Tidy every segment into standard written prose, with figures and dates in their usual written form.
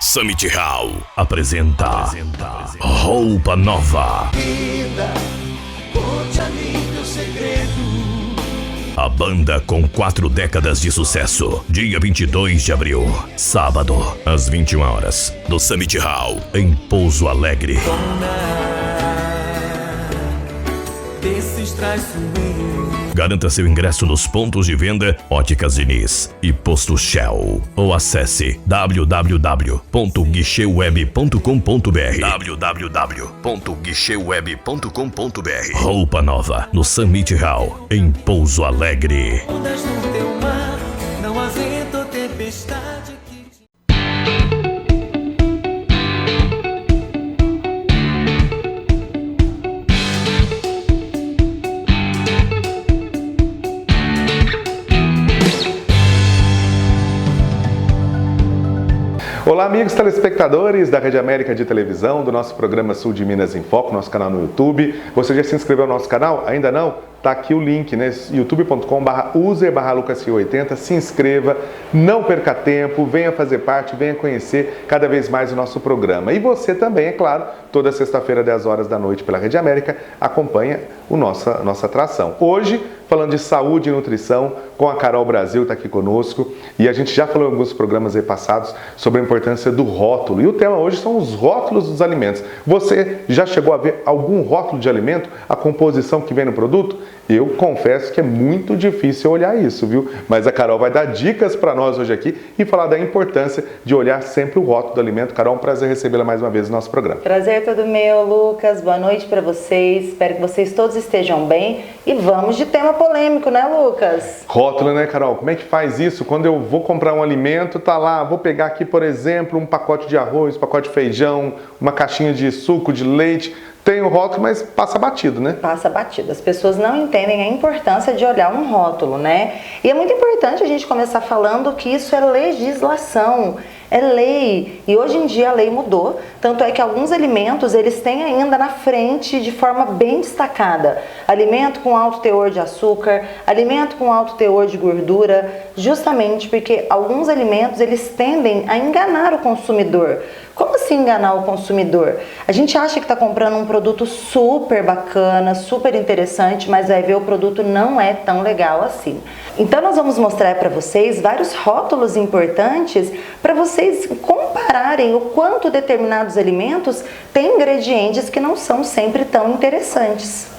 Summit Hall apresenta Roupa Nova. Conte-me teu segredo. A banda com 4 décadas de sucesso. Dia 22 de abril, sábado, às 21 horas, no Summit Hall, em Pouso Alegre. Garanta seu ingresso nos pontos de venda Óticas Diniz e Posto Shell. Ou acesse www.guicheweb.com.br www.guicheweb.com.br. Roupa Nova no Summit Hall, em Pouso Alegre. Ondas no teu mar, não há vento ou tempestade que... Olá, amigos telespectadores da Rede América de Televisão, do nosso programa Sul de Minas em Foco, nosso canal no YouTube. Você já se inscreveu no nosso canal? Ainda não? Tá aqui o link, né? youtube.com/user/lucasfio80. Se inscreva, não perca tempo, venha fazer parte, venha conhecer cada vez mais o nosso programa. E você também, é claro, toda sexta-feira, 10 horas da noite, pela Rede América, acompanha a nossa atração. Hoje, falando de saúde e nutrição, com a Carol Brasil, está aqui conosco. E a gente já falou em alguns programas aí passados sobre a importância do rótulo. E o tema hoje são os rótulos dos alimentos. Você já chegou a ver algum rótulo de alimento? A composição que vem no produto? Eu confesso que é muito difícil olhar isso, viu? Mas a Carol vai dar dicas para nós hoje aqui e falar da importância de olhar sempre o rótulo do alimento. Carol, é um prazer recebê-la mais uma vez no nosso programa. Prazer todo meu, Lucas. Boa noite para vocês. Espero que vocês todos estejam bem. E vamos de tema polêmico, né, Lucas? Rótulo, né, Carol? Como é que faz isso? Quando eu vou comprar um alimento, tá lá, vou pegar aqui, por exemplo, um pacote de arroz, um pacote de feijão, uma caixinha de suco, de leite. Tem o rótulo, mas passa batido, né? Passa batido. As pessoas não entendem a importância de olhar um rótulo, né? E é muito importante a gente começar falando que isso é legislação, é lei. E hoje em dia a lei mudou, tanto é que alguns alimentos eles têm ainda na frente de forma bem destacada. Alimento com alto teor de açúcar, alimento com alto teor de gordura, justamente porque alguns alimentos eles tendem a enganar o consumidor. Como assim enganar o consumidor? A gente acha que está comprando um produto super bacana, super interessante, mas vai ver o produto não é tão legal assim. Então nós vamos mostrar para vocês vários rótulos importantes para vocês compararem o quanto determinados alimentos têm ingredientes que não são sempre tão interessantes.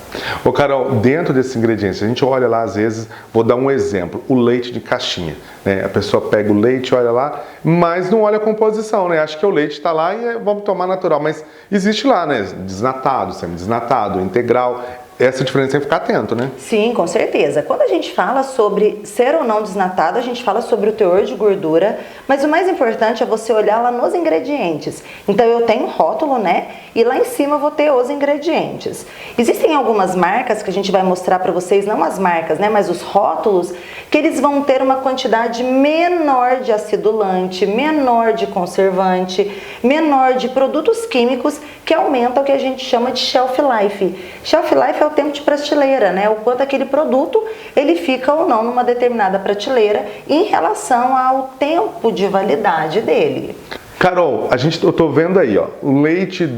Ô Carol, dentro desses ingredientes, a gente olha lá às vezes, vou dar um exemplo, o leite de caixinha, né? A pessoa pega o leite, olha lá, mas não olha a composição, né? Acha que o leite está lá e vamos tomar natural, mas existe lá, né? Desnatado, semi-desnatado, integral. Essa diferença tem que ficar atento, né? Sim, com certeza. Quando a gente fala sobre ser ou não desnatado, a gente fala sobre o teor de gordura, mas o mais importante é você olhar lá nos ingredientes. Então eu tenho rótulo, né? E lá em cima eu vou ter os ingredientes. Existem algumas marcas que a gente vai mostrar para vocês, não as marcas, né? Mas os rótulos, que eles vão ter uma quantidade menor de acidulante, menor de conservante, menor de produtos químicos que aumentam o que a gente chama de shelf life. Shelf life é o tempo de prateleira, né? O quanto aquele produto ele fica ou não numa determinada prateleira em relação ao tempo de validade dele. Carol, eu tô vendo aí, ó, o leite,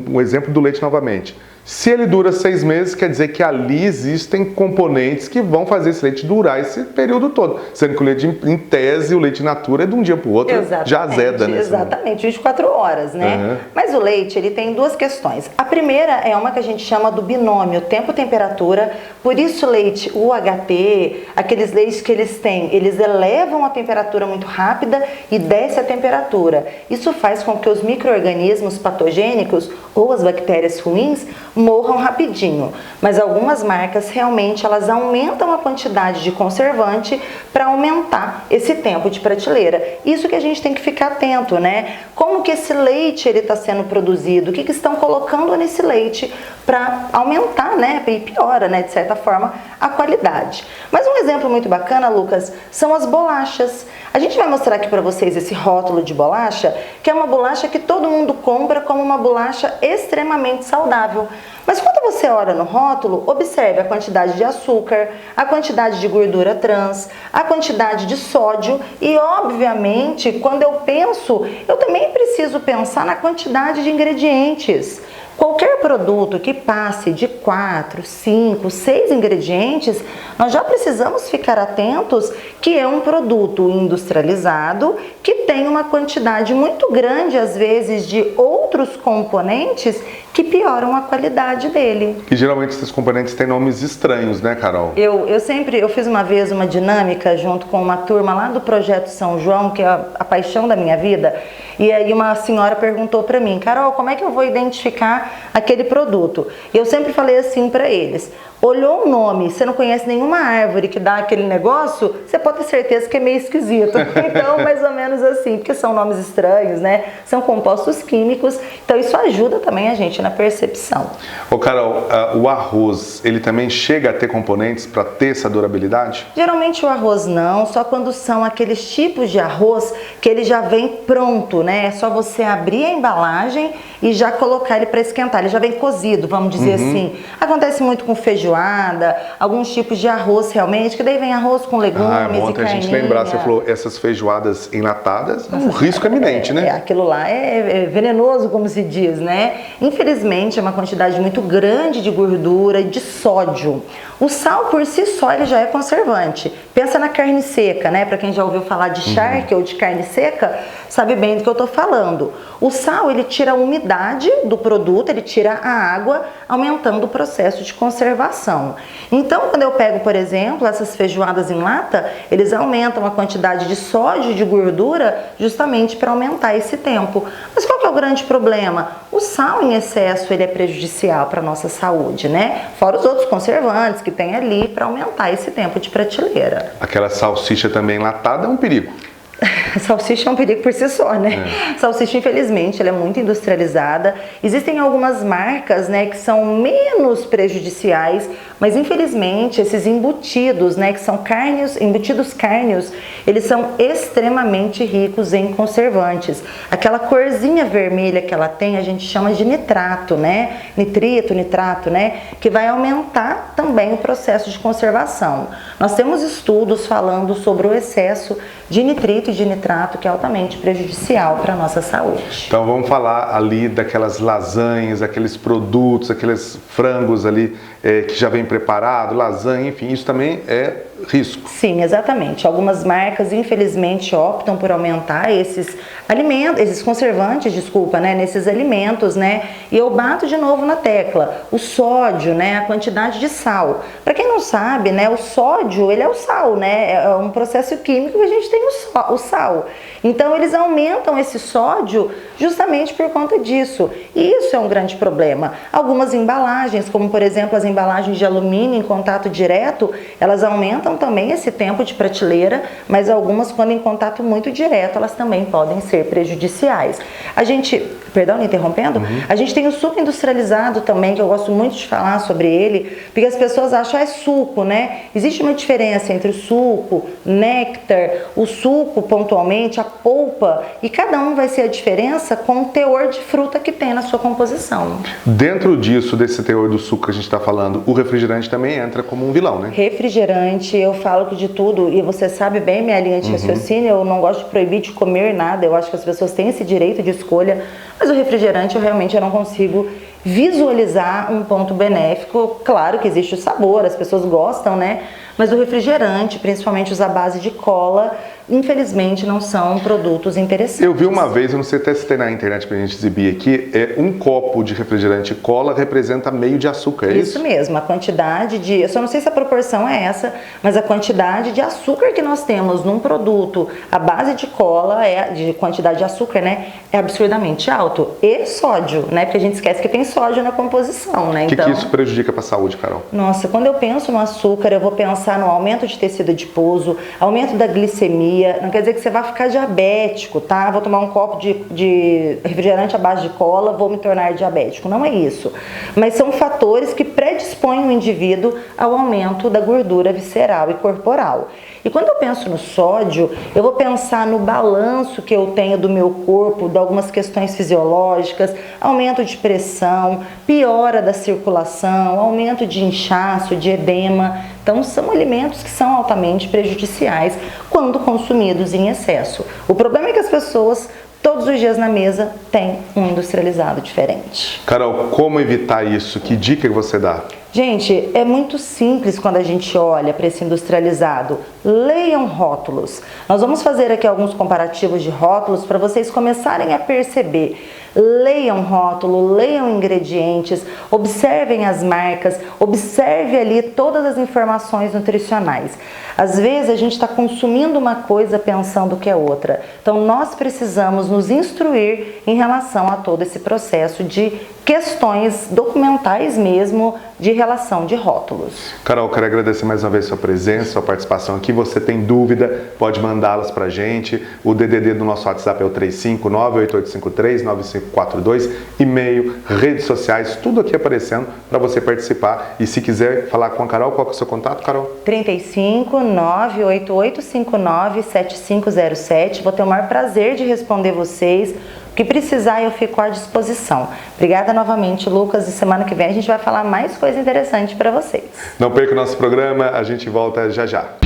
um exemplo do leite novamente. Se ele dura 6 meses, quer dizer que ali existem componentes que vão fazer esse leite durar esse período todo. Sendo que o leite, em tese, o leite natura é de um dia para o outro, já azeda, né? Exatamente, 24 horas, né? Uhum. Mas o leite, ele tem duas questões. A primeira é uma que a gente chama do binômio tempo-temperatura. Por isso, leite UHT, aqueles leites que eles elevam a temperatura muito rápida e desce a temperatura. Isso faz com que os micro-organismos patogênicos ou as bactérias ruins morram rapidinho, mas algumas marcas realmente elas aumentam a quantidade de conservante para aumentar esse tempo de prateleira. Isso que a gente tem que ficar atento, né? Como que esse leite ele está sendo produzido, o que estão colocando nesse leite para aumentar, né? E piora, né? De certa forma, a qualidade. Mas um exemplo muito bacana, Lucas, são as bolachas. A gente vai mostrar aqui para vocês esse rótulo de bolacha, que é uma bolacha que todo mundo compra como uma bolacha extremamente saudável. Mas quando você olha no rótulo, observe a quantidade de açúcar, a quantidade de gordura trans, a quantidade de sódio e, obviamente, quando eu penso, eu também preciso pensar na quantidade de ingredientes. Qualquer produto que passe de 4, 5, 6 ingredientes, nós já precisamos ficar atentos que é um produto industrializado que tem uma quantidade muito grande, às vezes, de outros componentes que pioram a qualidade dele. E geralmente esses componentes têm nomes estranhos, né, Carol? Eu fiz uma vez uma dinâmica junto com uma turma lá do Projeto São João, que é a paixão da minha vida, e aí uma senhora perguntou para mim, Carol, como é que eu vou identificar aquele produto? E eu sempre falei assim para eles, olhou o nome, você não conhece nenhuma árvore que dá aquele negócio, você pode ter certeza que é meio esquisito. Então, mais ou menos assim, porque são nomes estranhos, né? São compostos químicos, então isso ajuda também a gente na percepção. Ô Carol, o arroz, ele também chega a ter componentes para ter essa durabilidade? Geralmente o arroz não, só quando são aqueles tipos de arroz que ele já vem pronto, né? É só você abrir a embalagem e já colocar ele para esquentar, ele já vem cozido, vamos dizer assim. Acontece muito com feijoada, alguns tipos de arroz realmente, que daí vem arroz com legumes e carninha. A gente lembrar, você falou, essas feijoadas enlatadas, um risco eminente, né? Aquilo lá é venenoso, como se diz, né? Infelizmente é uma quantidade muito grande de gordura e de sódio. O sal por si só ele já é conservante. Pensa na carne seca, né? Para quem já ouviu falar de charque ou de carne seca, sabe bem do que eu tô falando. O sal ele tira a umidade do produto, ele tira a água, aumentando o processo de conservação. Então, quando eu pego, por exemplo, essas feijoadas em lata, eles aumentam a quantidade de sódio e de gordura justamente para aumentar esse tempo. Mas qual que é o grande problema? O sal em excesso ele é prejudicial para a nossa saúde, né? Fora os outros conservantes que tem ali para aumentar esse tempo de prateleira. Aquela salsicha também enlatada é um perigo. Salsicha é um perigo por si só, né? Salsicha, infelizmente, ela é muito industrializada. Existem algumas marcas, né, que são menos prejudiciais, mas infelizmente esses embutidos, né, que são embutidos cárneos, eles são extremamente ricos em conservantes. Aquela corzinha vermelha que ela tem, a gente chama de nitrato, né? Nitrato, né? Que vai aumentar também o processo de conservação. Nós temos estudos falando sobre o excesso de nitrito e de nitrato, que é altamente prejudicial para a nossa saúde. Então vamos falar ali daquelas lasanhas, aqueles produtos, aqueles frangos ali que já vem preparado, lasanha, enfim, isso também é risco. Sim, exatamente. Algumas marcas, infelizmente, optam por aumentar esses alimentos, esses conservantes, né, nesses alimentos, né? E eu bato de novo na tecla, o sódio, né, a quantidade de sal. Para quem não sabe, né, o sódio, ele é o sal, né? É um processo químico que a gente tem o sal. Então eles aumentam esse sódio justamente por conta disso. E isso é um grande problema. Algumas embalagens, como por exemplo as embalagens de alumínio em contato direto, elas aumentam também esse tempo de prateleira, mas algumas, quando em contato muito direto, elas também podem ser prejudiciais. A gente, perdão, me interrompendo, a gente tem o suco industrializado também, que eu gosto muito de falar sobre ele, porque as pessoas acham é suco, né? Existe uma diferença entre o suco, néctar, o suco pontualmente, a polpa, e cada um vai ser a diferença com o teor de fruta que tem na sua composição. Dentro disso, desse teor do suco que a gente está falando, o refrigerante também entra como um vilão, né? Refrigerante, eu falo que de tudo, e você sabe bem minha linha de raciocínio, eu não gosto de proibir de comer nada, eu acho que as pessoas têm esse direito de escolha, mas o refrigerante eu realmente não consigo visualizar um ponto benéfico. Claro que existe o sabor, as pessoas gostam, né? Mas o refrigerante, principalmente os à base de cola, infelizmente não são produtos interessantes. Eu vi uma vez, eu não sei até se tem na internet pra gente exibir aqui, um copo de refrigerante cola representa meio de açúcar, é isso? Isso mesmo, a quantidade de, eu só não sei se a proporção é essa, mas a quantidade de açúcar que nós temos num produto à base de cola, de quantidade de açúcar, né, é absurdamente alto. E sódio, né, porque a gente esquece que tem sódio na composição, né? O que isso prejudica para a saúde, Carol? Nossa, quando eu penso no açúcar, eu vou pensar pensar no aumento de tecido adiposo, aumento da glicemia. Não quer dizer que você vai ficar diabético, tá? Vou tomar um copo de refrigerante à base de cola, vou me tornar diabético. Não é isso. Mas são fatores que predispõem o indivíduo ao aumento da gordura visceral e corporal. E quando eu penso no sódio, eu vou pensar no balanço que eu tenho do meu corpo, de algumas questões fisiológicas, aumento de pressão, piora da circulação, aumento de inchaço, de edema. Então, são alimentos que são altamente prejudiciais quando consumidos em excesso. O problema é que as pessoas, todos os dias na mesa, têm um industrializado diferente. Carol, como evitar isso? Que dica que você dá? Gente, é muito simples quando a gente olha para esse industrializado. Leiam rótulos. Nós vamos fazer aqui alguns comparativos de rótulos para vocês começarem a perceber. Leiam rótulo, leiam ingredientes, observem as marcas, observe ali todas as informações nutricionais. Às vezes a gente está consumindo uma coisa pensando que é outra. Então nós precisamos nos instruir em relação a todo esse processo de questões documentais mesmo de relação de rótulos. Carol, quero agradecer mais uma vez sua presença, sua participação aqui. Você tem dúvida, pode mandá-las para a gente. O DDD do nosso WhatsApp é o 35988539542, e-mail, redes sociais, tudo aqui aparecendo para você participar. E se quiser falar com a Carol, qual é o seu contato, Carol? 35988597507. Vou ter o maior prazer de responder vocês. O que precisar, eu fico à disposição. Obrigada novamente, Lucas, e semana que vem a gente vai falar mais coisa interessante para vocês. Não perca o nosso programa, a gente volta já já.